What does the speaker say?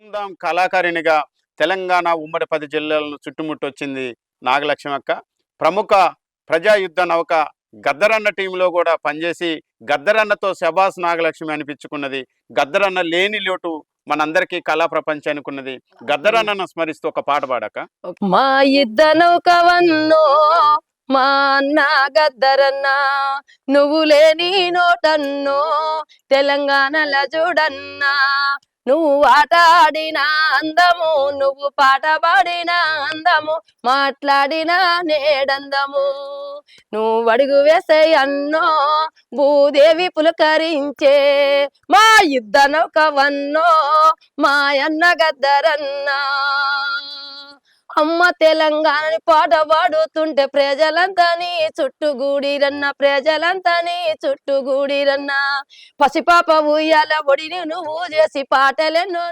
ధూమ్‌ధాం కళాకారిణిగా తెలంగాణ ఉమ్మడి 10 జిల్లాలను చుట్టుముట్టొచ్చింది నాగలక్ష్మక్క. ప్రముఖ ప్రజా యుద్ధ నౌక గద్దరన్న టీంలో కూడా పనిచేసి గద్దరన్నతో శభాస్ నాగలక్ష్మి అనిపించుకున్నది. గద్దరన్న లేని లోటు మనందరికీ కళా ప్రపంచానికి ఉన్నది. గద్దరన్నను స్మరిస్తూ ఒక పాట పాడక. మా ఇద్దను కవన్నో మా అన్న గద్దరన్న నువ్వు లేని నోటన్నో తెలంగాణల చూడన్నా నువ్వు ఆట ఆడిన అందము నువ్వు పాట పాడిన అందము మాట్లాడిన నేడందము నువ్వు అడుగు వేసే అన్నో భూదేవి పులకరించే మా ఇద్దను కవన్నో మా అన్న గద్దరన్నా అమ్మ తెలంగాణని పాట పాడుతుంటే ప్రజలంతా నీ చుట్టుగూడిరన్న ప్రజలంతా నీ చుట్టుగూడిరన్న పసిపాప ఉయ్యాల ఒడిని నువ్వు చేసి పాటలెన్నో